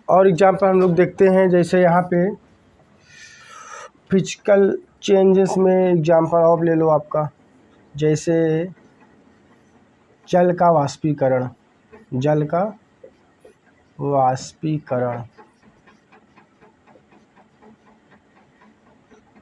और एग्जाम्पल हम लोग देखते हैं, जैसे यहाँ पे फिजिकल चेंजेस में एग्जाम्पल और ले लो आपका, जैसे जल का वाष्पीकरण। जल का वाष्पीकरण,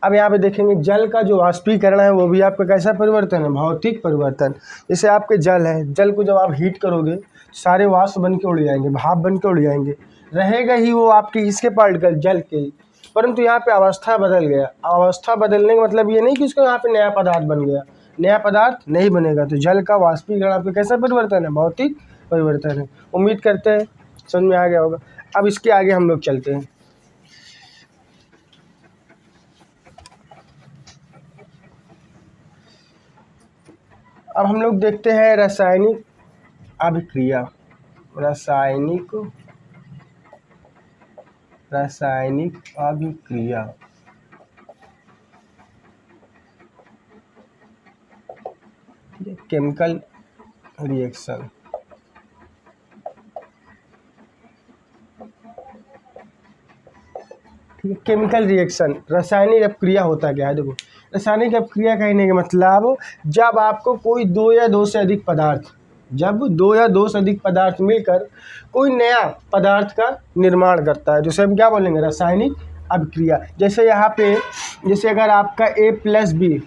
अब यहाँ पे देखेंगे जल का जो वाष्पीकरण है वो भी आपका कैसा परिवर्तन है, भौतिक परिवर्तन। जैसे आपके जल है, जल को जब आप हीट करोगे सारे वाष्प बन के उड़ जाएंगे, भाप बन के उड़ जाएंगे, रहेगा ही वो आपके इसके पार्टिकल जल के ही, परंतु यहाँ पे अवस्था बदल गया। अवस्था बदलने का मतलब ये नहीं कि उसको यहाँ पे नया पदार्थ बन गया, नया पदार्थ नहीं बनेगा। तो जल का वाष्पीकरण आपका कैसा परिवर्तन है, भौतिक परिवर्तन है। उम्मीद करते हैं समझ में आ गया होगा। अब इसके आगे हम लोग चलते हैं। अब हम लोग देखते हैं रासायनिक अभिक्रिया। रासायनिक अभिक्रिया, केमिकल रिएक्शन। ठीक है, केमिकल रिएक्शन, रासायनिक अपक्रिया होता क्या है। देखो, रासायनिक अपक्रिया कहने का मतलब जब आपको कोई दो या दो से अधिक पदार्थ, जब दो या दो से अधिक पदार्थ मिलकर कोई नया पदार्थ का निर्माण करता है, जिसे हम क्या बोलेंगे, रासायनिक अभिक्रिया। जैसे यहाँ पे, जैसे अगर आपका A + B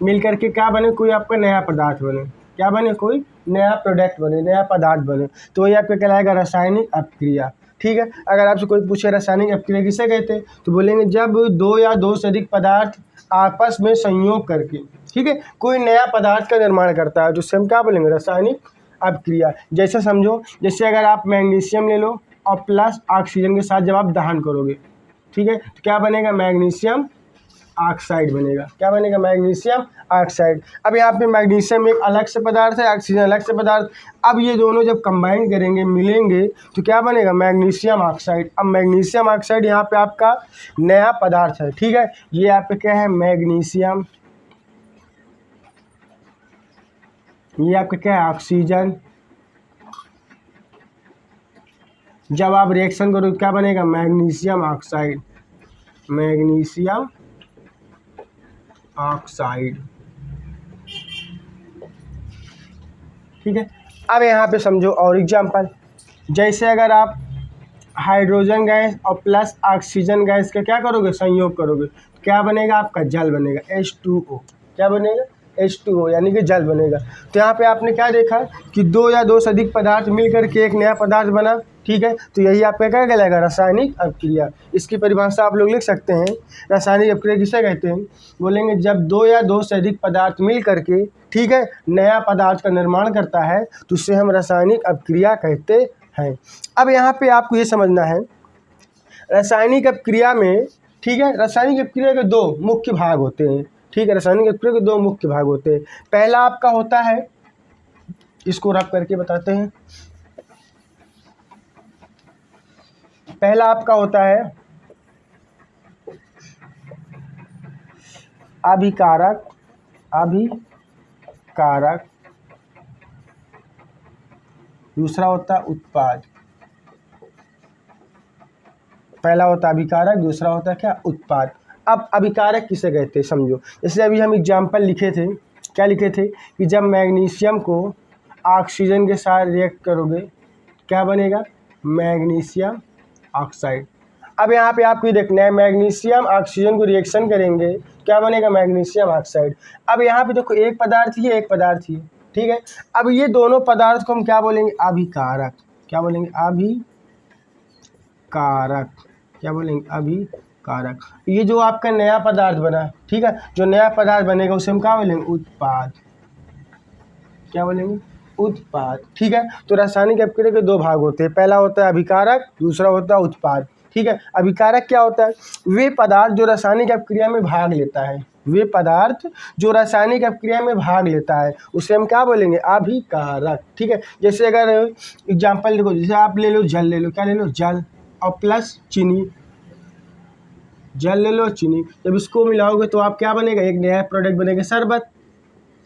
मिलकर के क्या बने, कोई आपका नया पदार्थ बने, क्या बने, कोई नया प्रोडक्ट बने, नया पदार्थ बने, तो वही आपका कहलाएगा रासायनिक अपक्रिया। ठीक है, अगर आपसे कोई पूछे रासायनिक अपक्रिया किसे कहते हैं, तो बोलेंगे जब दो या दो से अधिक पदार्थ आपस में संयोग करके, ठीक है, कोई नया पदार्थ का निर्माण करता है, जिससे हम क्या बोलेंगे, रासायनिक अपक्रिया। जैसे समझो, जैसे अगर आप मैग्नीशियम ले लो और प्लस ऑक्सीजन के साथ जब आप दहन करोगे, ठीक है, तो क्या बनेगा, मैग्नीशियम ऑक्साइड बनेगा। क्या बनेगा, मैग्नीशियम ऑक्साइड। अब यहाँ पे मैग्नीशियम एक अलग से पदार्थ है, ऑक्सीजन अलग से पदार्थ। अब ये दोनों जब कंबाइन करेंगे, मिलेंगे, तो क्या बनेगा, मैग्नीशियम ऑक्साइड। अब मैग्नीशियम ऑक्साइड यहाँ पे आपका नया पदार्थ है। ठीक है, ये आपका क्या है, मैग्नीशियम, ये आपका क्या है, ऑक्सीजन। जब आप रिएक्शन करो क्या बनेगा, मैग्नीशियम ऑक्साइड, मैग्नीशियम ऑक्साइड। ठीक है, अब यहाँ पे समझो और एग्जांपल, जैसे अगर आप हाइड्रोजन गैस और प्लस ऑक्सीजन गैस का क्या करोगे, संयोग करोगे, तो क्या बनेगा, आपका जल बनेगा, H2O। क्या बनेगा, H2O, यानी कि जल बनेगा। तो यहाँ पे आपने क्या देखा कि दो या दो से अधिक पदार्थ मिलकर के एक नया पदार्थ बना। ठीक है, तो यही आपका क्या कहलाएगा, रासायनिक अपक्रिया। इसकी परिभाषा आप लोग लिख सकते हैं, रासायनिक अपक्रिया किसे कहते हैं, बोलेंगे जब दो या दो से अधिक पदार्थ मिल करके, ठीक है, नया पदार्थ का निर्माण करता है, तो उससे हम रासायनिक अपक्रिया कहते हैं। अब यहाँ पे आपको ये समझना है, रासायनिक अपक्रिया में, ठीक है, रासायनिक अपक्रिया के दो मुख्य भाग होते हैं। ठीक है, रासायनिक अपक्रिया के दो मुख्य भाग होते हैं। पहला आपका होता है, इसको रख करके बताते हैं, पहला आपका होता है अभिकारक, अभिकारक, दूसरा होता है उत्पाद। पहला होता है अभिकारक, दूसरा होता है क्या, उत्पाद। अब अभिकारक किसे कहते हैं समझो, जैसे अभी हम एग्जाम्पल लिखे थे, क्या लिखे थे कि जब मैग्नीशियम को ऑक्सीजन के साथ रिएक्ट करोगे क्या बनेगा, मैग्नीशियम ऑक्साइड। अब यहाँ पे आपको ये देखना है, मैग्नीशियम ऑक्सीजन को रिएक्शन करेंगे क्या बनेगा, मैग्नीशियम ऑक्साइड। अब यहाँ पे देखो, एक पदार्थ ही है, एक पदार्थ ही है। ठीक है, अब ये दोनों पदार्थ को हम क्या बोलेंगे, अभिकारक। क्या बोलेंगे, अभिकारक। क्या बोलेंगे, अभिकारक। ये जो आपका नया पदार्थ बना, ठीक है, जो नया पदार्थ बनेगा उसे हम क्या बोलेंगे, उत्पाद। क्या बोलेंगे, उत्पाद। ठीक है, तो रासायनिक अपक्रिया के दो भाग होते हैं, पहला होता है अभिकारक, दूसरा होता है उत्पाद। ठीक है, अभिकारक क्या होता है, वे पदार्थ जो रासायनिक अपक्रिया में भाग लेता है, वे पदार्थ जो रासायनिक अपक्रिया में भाग लेता है उसे हम क्या बोलेंगे, अभिकारक। ठीक है, जैसे अगर एग्जाम्पल देखो, जैसे आप ले लो जल, ले लो, क्या ले लो, जल और प्लस चीनी, जल ले लो चीनी, जब इसको मिलाओगे तो आप क्या बनेगा, एक नया प्रोडक्ट बनेगा, शरबत।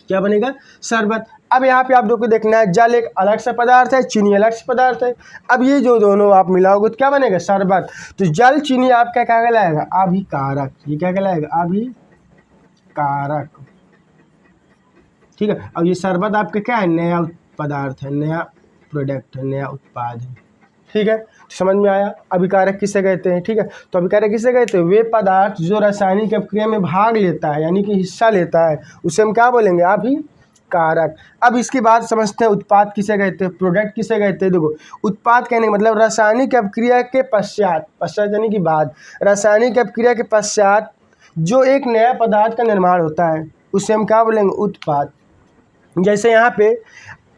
क्या बनेगा, शरबत। अब यहाँ पे आप लोग को देखना है, जल एक अलग सा पदार्थ है, चीनी अलग से पदार्थ है। अब ये जो दोनों आप मिलाओगे तो क्या बनेगा, शरबत। तो जल चीनी आपका क्या कहलाएगा, अभिकारक। ये क्या कहलाएगा, अभिकारक। ठीक है। अब ये शरबत आपका क्या है, नया पदार्थ है, नया प्रोडक्ट है, नया उत्पाद है। ठीक है, समझ में आया। अभिकारक किसे कहते हैं, ठीक है। तो अभिकारक किसे कहते हैं, वे पदार्थ जो रासायनिक अपक्रिया में भाग लेता है, यानी कि हिस्सा लेता है, उसे हम क्या बोलेंगे, अभिकारक। अब इसके बाद समझते हैं उत्पाद किसे कहते हैं, प्रोडक्ट किसे कहते हैं। देखो, उत्पाद कहने का मतलब रासायनिक अपक्रिया के पश्चात, पश्चात यानी कि बाद, रासायनिक अपक्रिया के पश्चात जो एक नया पदार्थ का निर्माण होता है, उसे हम क्या बोलेंगे, उत्पाद। जैसे यहाँ पे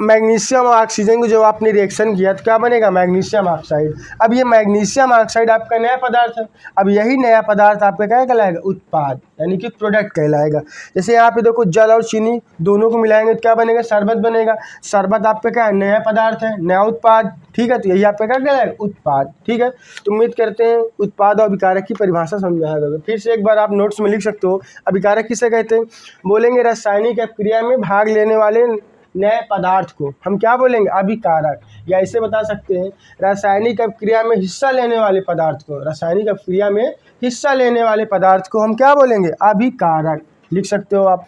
मैग्नीशियम और ऑक्सीजन को जब आपने रिएक्शन किया तो क्या बनेगा, मैग्नीशियम ऑक्साइड। अब ये मैग्नीशियम ऑक्साइड आपका नया पदार्थ है। अब यही नया पदार्थ आपका क्या कहलाएगा, उत्पाद, यानी कि प्रोडक्ट कहलाएगा। जैसे यहाँ पे देखो, जल और चीनी दोनों को मिलाएंगे तो क्या बनेगा, शरबत बनेगा। शरबत आपका क्या है, नया पदार्थ है, नया उत्पाद। ठीक है, तो यही आपका क्या कहलाएगा, उत्पाद। ठीक है, तो उम्मीद करते हैं उत्पाद और अभिकारक की परिभाषा समझ में आएगा। फिर से एक बार आप नोट्स में लिख सकते हो, अभिकारक किसे कहते हैं, बोलेंगे रासायनिक अपक्रिया में भाग लेने वाले नए पदार्थ को हम क्या बोलेंगे, अभिकारक। या ऐसे बता सकते हैं, रासायनिक अपक्रिया में हिस्सा लेने वाले पदार्थ को, रासायनिक अपक्रिया में हिस्सा लेने वाले पदार्थ को हम क्या बोलेंगे, अभिकारक। लिख सकते हो आप।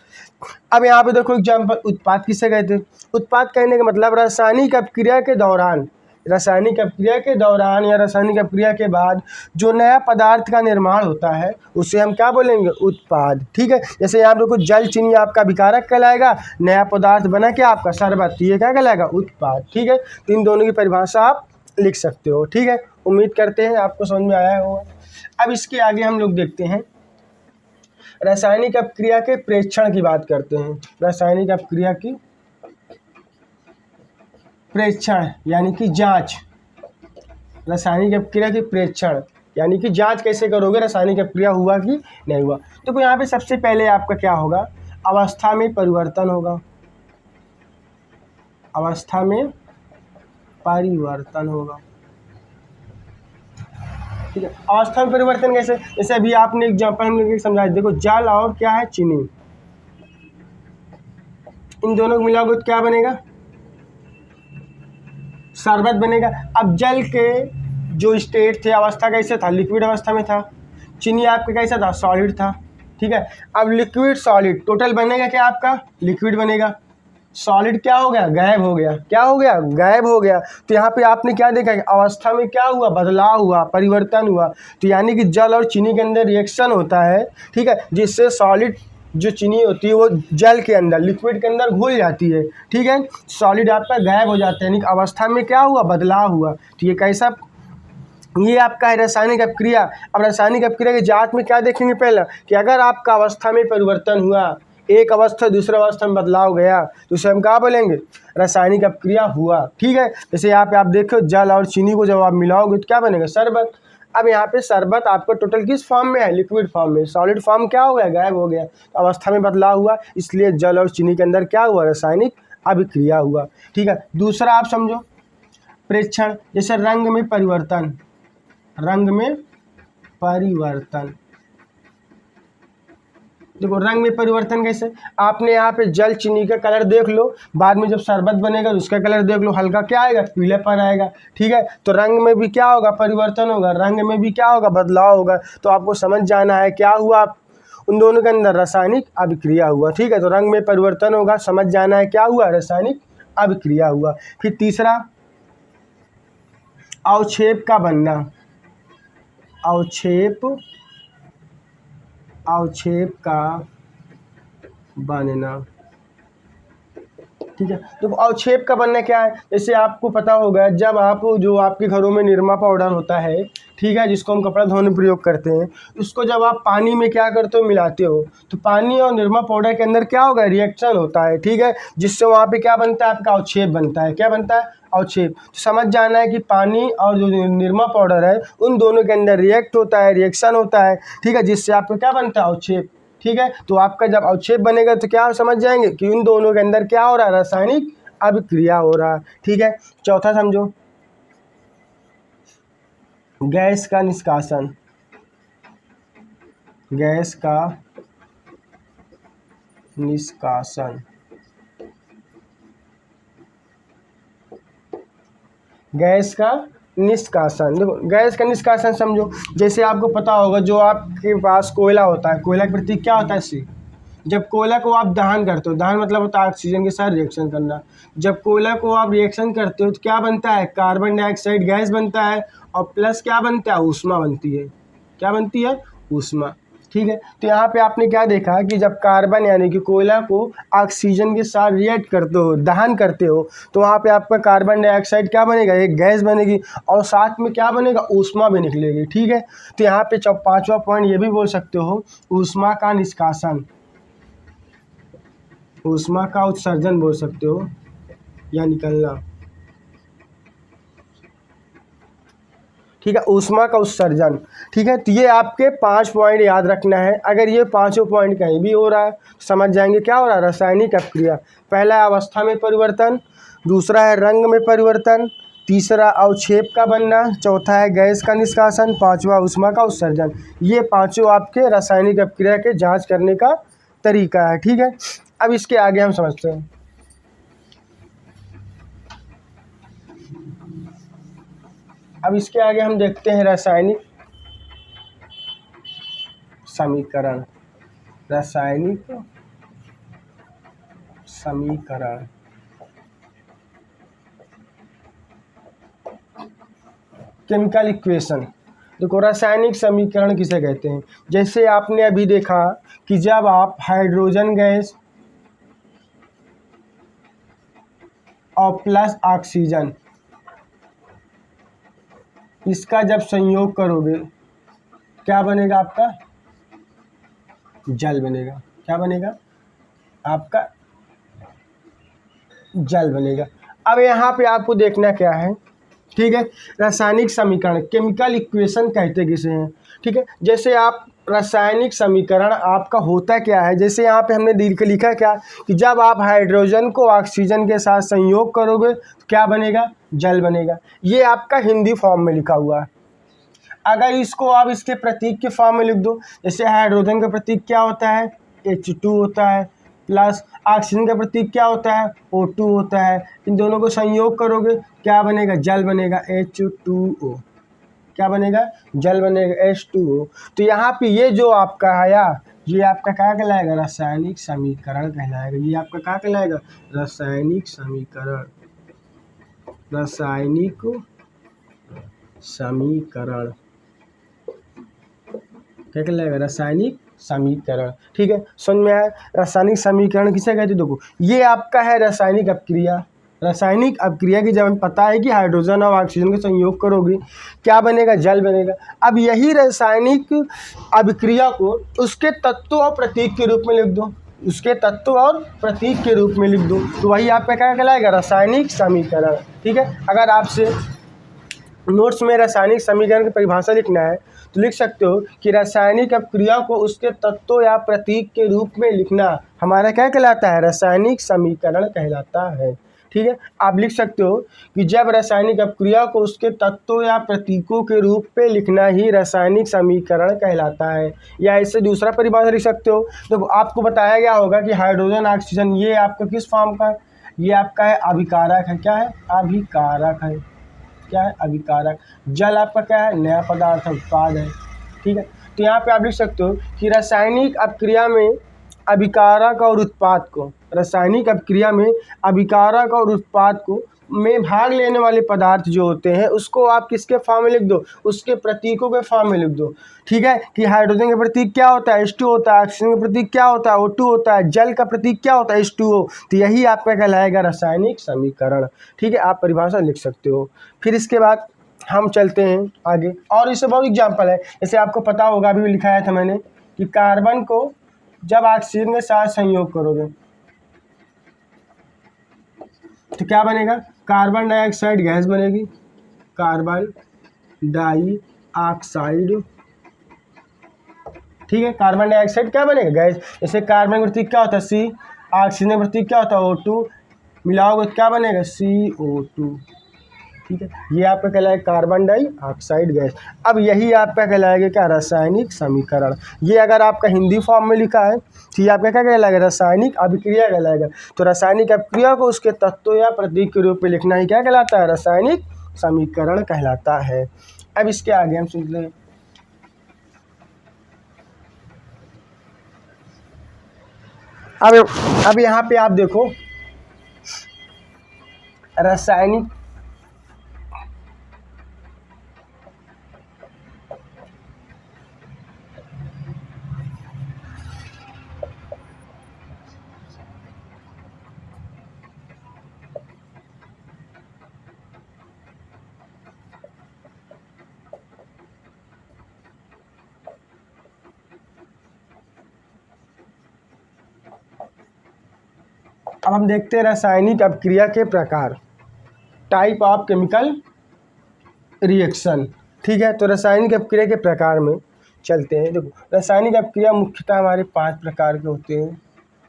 अब यहाँ पे देखो एग्जाम्पल, उत्पाद किसे कहते हैं। उत्पाद कहने का मतलब रासायनिक अपक्रिया के दौरान, रासायनिक अपक्रिया के दौरान या रासायनिक अपक्रिया के बाद जो नया पदार्थ का निर्माण होता है, उसे हम क्या बोलेंगे, उत्पाद। ठीक है, जैसे यहाँ देखो, जल चीनी आपका अभिकारक कहलाएगा, नया पदार्थ बना क्या आपका, शरबत, ये क्या कहलाएगा, उत्पाद। ठीक है, तो इन दोनों की परिभाषा आप लिख सकते हो। ठीक है, उम्मीद करते हैं आपको समझ में आया होगा। अब इसके आगे हम लोग देखते हैं, रासायनिक अपक्रिया के प्रेक्षण की बात करते हैं। रासायनिक अपक्रिया की प्रेक्षण यानी कि जांच, रासायनिक अपक्रिया की प्रेक्षण यानी कि जांच कैसे करोगे, रासायनिक अपक्रिया हुआ कि नहीं हुआ। तो यहाँ पे सबसे पहले आपका क्या होगा, अवस्था में परिवर्तन होगा, अवस्था में परिवर्तन होगा। ठीक है, अवस्था में परिवर्तन कैसे, जैसे अभी आपने एग्जाम्पल हम लोग समझाया, देखो जल और क्या है, चीनी, इन दोनों को मिलाओगे तो क्या बनेगा, शरबत बनेगा। अब जल के जो स्टेट थे, अवस्था कैसे था, लिक्विड अवस्था में था। चीनी आपका कैसा था, सॉलिड था। ठीक है, अब लिक्विड सॉलिड टोटल बनेगा क्या आपका, लिक्विड बनेगा। सॉलिड क्या हो गया, गायब हो गया, क्या हो गया, गायब हो गया। तो यहाँ पे आपने क्या देखा कि अवस्था में क्या हुआ, बदलाव हुआ, परिवर्तन हुआ। तो यानी कि जल और चीनी के अंदर रिएक्शन होता है, ठीक है, जिससे सॉलिड जो चीनी होती है वो जल के अंदर, लिक्विड के अंदर घुल जाती है। ठीक है, सॉलिड आपका गायब हो जाता है, यानी कि अवस्था में क्या हुआ, बदलाव हुआ। तो ये कैसा, ये आपका है रासायनिक अपक्रिया। अब रासायनिक अपक्रिया की जांच में क्या देखेंगे, पहला कि अगर आपका अवस्था में परिवर्तन हुआ, एक अवस्था दूसरे अवस्था में बदलाव गया, तो उसे हम क्या बोलेंगे, रासायनिक अपक्रिया हुआ। ठीक है, जैसे यहाँ पे आप देखो, जल और चीनी को जब आप मिलाओगे तो क्या बनेगा, शरबत। अब यहाँ पे शरबत आपका टोटल किस फॉर्म में है, लिक्विड फॉर्म में। सॉलिड फॉर्म क्या हो गया, गायब हो गया, तो अवस्था में बदलाव हुआ, इसलिए जल और चीनी के अंदर क्या हुआ, रासायनिक अभिक्रिया हुआ। ठीक है, दूसरा आप समझो प्रेक्षण, जैसे रंग में परिवर्तन, रंग में परिवर्तन। देखो रंग में परिवर्तन कैसे, आपने यहाँ पे जल चीनी का कलर देख लो, बाद में जब शरबत बनेगा तो उसका कलर देख लो, हल्का क्या आएगा, पीलापन आएगा। ठीक है, तो रंग में भी क्या होगा, परिवर्तन होगा, रंग में भी क्या होगा, बदलाव होगा। तो आपको समझ जाना है क्या हुआ, उन दोनों के अंदर रासायनिक अभिक्रिया हुआ। ठीक है, तो रंग में परिवर्तन होगा, समझ जाना है क्या हुआ, रासायनिक अभिक्रिया हुआ। फिर तीसरा, अवक्षेप का बनना, अवक्षेप, अवक्षेप का बनना। ठीक है, तो अवक्षेप का बनना क्या है, जैसे आपको पता होगा, जब आप जो आपके घरों में निरमा पाउडर होता है, ठीक है, जिसको हम कपड़ा धोने में प्रयोग करते हैं, उसको जब आप पानी में क्या करते हो, मिलाते हो, तो पानी और निरमा पाउडर के अंदर क्या होगा, रिएक्शन होता है। ठीक है, जिससे वहाँ पे क्या बनता है, आपका अवक्षेप बनता है। क्या बनता है, अवक्षेप। तो समझ जाना है कि पानी और जो निरमा पाउडर है, उन दोनों के अंदर रिएक्ट होता है, रिएक्शन होता है। ठीक है, जिससे आपको क्या बनता है, अवक्षेप। ठीक है, तो आपका जब अवक्षेप बनेगा तो क्या समझ जाएंगे कि उन दोनों के अंदर क्या हो रहा है, रासायनिक अभिक्रिया हो रहा है। ठीक है, चौथा समझो, गैस का निष्कासन, गैस का निष्कासन। गैस का निष्कासन। देखो गैस का निष्कासन समझो, जैसे आपको पता होगा जो आपके पास कोयला होता है, कोयला का प्रतीक क्या होता है? सी। जब कोयला को आप दहन करते हो, दहन मतलब होता है ऑक्सीजन के साथ रिएक्शन करना। जब कोयला को आप रिएक्शन करते हो तो क्या बनता है? कार्बन डाइऑक्साइड गैस बनता है और प्लस क्या बनता है? ऊष्मा बनती है। क्या बनती है? ऊष्मा। ठीक है, तो यहाँ पे आपने क्या देखा कि जब कार्बन यानी कि कोयला को ऑक्सीजन के साथ रिएक्ट करते हो, दहन करते हो, तो वहाँ पे आपका कार्बन डाइऑक्साइड क्या बनेगा? एक गैस बनेगी और साथ में क्या बनेगा? ऊष्मा भी निकलेगी। ठीक है, तो यहाँ पे 5वां पॉइंट ये भी बोल सकते हो, ऊष्मा का निष्कासन, ऊष्मा का उत्सर्जन बोल सकते हो या निकलना। ठीक है, ऊष्मा का उत्सर्जन। ठीक है, तो ये आपके 5 पॉइंट याद रखना है। अगर ये पांचों पॉइंट कहीं भी हो रहा है समझ जाएंगे क्या हो रहा है? रासायनिक अपक्रिया। पहला है अवस्था में परिवर्तन, दूसरा है रंग में परिवर्तन, तीसरा अवक्षेप का बनना, चौथा है गैस का निष्कासन, पांचवा ऊष्मा का उत्सर्जन। ये पांचों आपके रासायनिक अपक्रिया के जाँच करने का तरीका है। ठीक है, अब इसके आगे हम समझते हैं। अब इसके आगे हम देखते हैं रासायनिक समीकरण। रासायनिक समीकरण, केमिकल इक्वेशन। देखो रासायनिक समीकरण किसे कहते हैं? जैसे आपने अभी देखा कि जब आप हाइड्रोजन गैस और प्लस ऑक्सीजन इसका जब संयोग करोगे क्या बनेगा? आपका जल बनेगा। क्या बनेगा? आपका जल बनेगा। अब यहाँ पे आपको देखना क्या है? ठीक है, रासायनिक समीकरण, केमिकल इक्वेशन कहते किसे हैं? ठीक है, जैसे आप रासायनिक समीकरण आपका होता क्या है? जैसे यहाँ पे हमने लिखा क्या कि जब आप हाइड्रोजन को ऑक्सीजन के साथ संयोग करोगे तो क्या बनेगा? जल बनेगा। ये आपका हिंदी फॉर्म में लिखा हुआ है। अगर इसको आप इसके प्रतीक के फॉर्म में लिख दो, जैसे हाइड्रोजन का प्रतीक क्या होता है? H2 होता है, प्लस ऑक्सीजन का प्रतीक क्या होता है? O2 होता है। इन दोनों को संयोग करोगे क्या बनेगा? जल बनेगा, H2O। क्या बनेगा? जल बनेगा, H2O। तो यहाँ पे ये जो आपका आया ये आपका क्या कहलाएगा? रासायनिक समीकरण कहलाएगा। ये आपका क्या कहलाएगा? रासायनिक समीकरण। रासायनिक समीकरण क्या कहलाएगा? रासायनिक समीकरण। ठीक है, समझ में आया? रासायनिक समीकरण किसे कहते हैं? देखो ये आपका है रासायनिक अपक्रिया। रासायनिक अपक्रिया की जब हमें पता है कि हाइड्रोजन और ऑक्सीजन का संयोग करोगे क्या बनेगा? जल बनेगा। अब यही रासायनिक अभिक्रिया को उसके तत्व और प्रतीक के रूप में लिख दो, उसके तत्व और प्रतीक के रूप में लिख दो, तो वही आपका क्या कहलाएगा? रासायनिक समीकरण। ठीक है, अगर आपसे नोट्स में रासायनिक समीकरण की परिभाषा लिखना है तो लिख सकते हो कि रासायनिक अपक्रिया को उसके तत्व या प्रतीक के रूप में लिखना हमारा क्या कहलाता है? रासायनिक समीकरण कहलाता है। ठीक है, आप लिख सकते हो कि जब रासायनिक अपक्रिया को उसके तत्वों या प्रतीकों के रूप में लिखना ही रासायनिक समीकरण कहलाता है। या इससे दूसरा परिभाषा लिख सकते हो। देखो आपको बताया गया होगा कि हाइड्रोजन ऑक्सीजन ये आपका किस फॉर्म का है? ये आपका है अभिकारक है। क्या है? अभिकारक है। क्या है? अभिकारक। जल आपका क्या है? नया पदार्थ है, उत्पाद है। ठीक है, तो यहाँ पे आप लिख सकते हो कि रासायनिक अपक्रिया में अभिकारक और उत्पाद को, रासायनिक अपक्रिया में अभिकारक और उत्पाद को में भाग लेने वाले पदार्थ जो होते हैं उसको आप किसके फॉर्म में लिख दो? उसके प्रतीकों के फॉर्म में लिख दो। ठीक है, कि हाइड्रोजन का प्रतीक क्या होता है? H2 होता है। ऑक्सीजन का प्रतीक क्या होता है? O2 होता है। जल का प्रतीक क्या होता है? H2O। तो यही आपका कहलाएगा रासायनिक समीकरण। ठीक है, आप परिभाषा लिख सकते हो। फिर इसके बाद हम चलते हैं आगे, और इससे बहुत एग्जाम्पल है। जैसे आपको पता होगा, अभी भी लिखाया था मैंने कि कार्बन को जब ऑक्सीजन के साथ संयोग करोगे तो क्या बनेगा? कार्बन डाइऑक्साइड गैस बनेगी। कार्बन डाइऑक्साइड, ठीक है, कार्बन डाइऑक्साइड क्या बनेगा? गैस। जैसे कार्बन का प्रतीक क्या होता है? C। ऑक्सीजन का प्रतीक क्या होता है? O2। मिलाओगे तो क्या बनेगा? CO2। ठीक है, ये आपका कहलाएगा कार्बन डाइऑक्साइड गैस। अब यही आपका कहलाएगा क्या? रासायनिक समीकरण। ये अगर आपका हिंदी फॉर्म में लिखा है तो ये आपका क्या कहलाएगा? रासायनिक अभिक्रिया कहलाएगा। तो रासायनिक अभिक्रिया को उसके तत्व या प्रतीक के रूप में लिखना ही क्या कहलाता है? रासायनिक समीकरण कहलाता है। अब इसके आगे हम सुन लें। अब यहाँ पे आप देखो रासायनिक अब हम देखते हैं रासायनिक अपक्रिया के प्रकार, टाइप ऑफ केमिकल रिएक्शन। ठीक है, तो रासायनिक अपक्रिया के प्रकार में चलते हैं। देखो रासायनिक अपक्रिया मुख्यतः हमारे 5 प्रकार के होते हैं।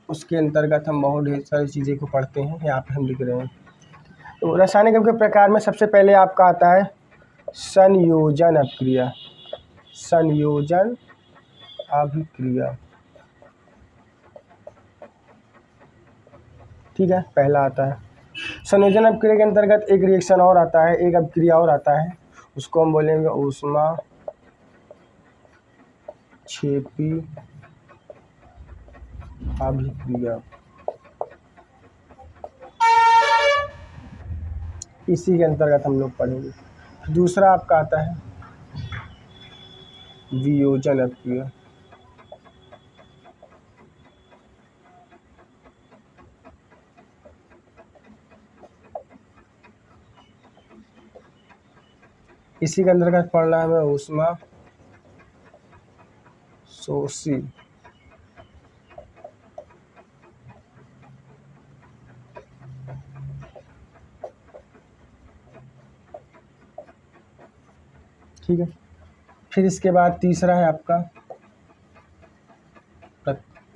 उसके अंतर्गत हम बहुत ढेर सारी चीज़ें को पढ़ते हैं, यहाँ पे हम लिख रहे हैं। तो रासायनिक अपक्रिया के प्रकार में सबसे पहले आपका आता है संयोजन अपक्रिया। संयोजन अभिक्रिया, ठीक है, पहला आता है। संयोजन अपक्रिया के अंतर्गत एक रिएक्शन और आता है, एक अपक्रिया और आता है, उसको हम बोलेंगे ऊष्मा क्षेपी अभिक्रिया। इसी के अंतर्गत हम लोग पढ़ेंगे। दूसरा आपका आता है वियोजन अपक्रिया। इसी के अंतर्गत पढ़ना है ऊष्मा शोषी ठीक है। फिर इसके बाद तीसरा है आपका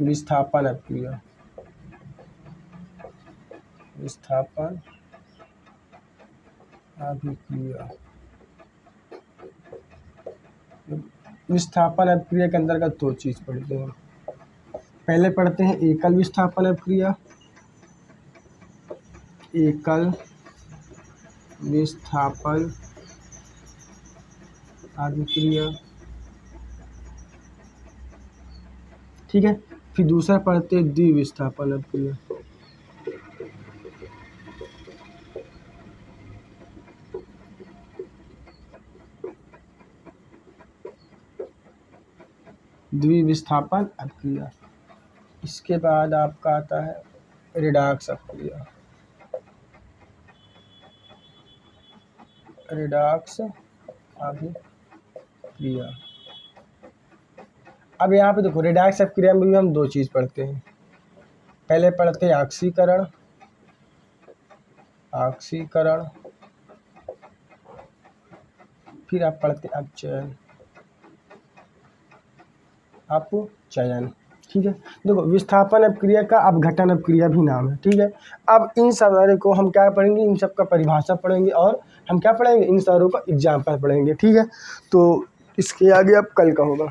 विस्थापन अपक्रिया। विस्थापन अभिक्रिया। विस्थापन अपक्रिया के अंतर्गत 2 चीज़ पढ़ते हैं। पहले पढ़ते हैं एकल विस्थापन अपक्रिया। एकल विस्थापन अभिक्रिया, ठीक है। फिर दूसरा पढ़ते हैं द्विविस्थापन अपक्रिया। द्विविस्थापन अपक्रिया। इसके बाद आपका आता है रिडॉक्स अपक्रिया। रिडॉक्स अभिक्रिया। अब यहाँ पे देखो रिडॉक्स अपक्रिया में भी हम 2 चीज़ पढ़ते हैं। पहले पढ़ते हैं ऑक्सीकरण। ऑक्सीकरण, फिर आप पढ़ते हैं अपचयन। अपचयन, ठीक है। देखो विस्थापन अपक्रिया का अपघटन अपक्रिया भी नाम है, ठीक है। अब इन सारे को हम क्या पढ़ेंगे, इन सब का परिभाषा पढ़ेंगे और हम क्या पढ़ेंगे, इन सारों का एग्जाम्पल पढ़ेंगे, ठीक है। तो इसके आगे अब कल का होगा।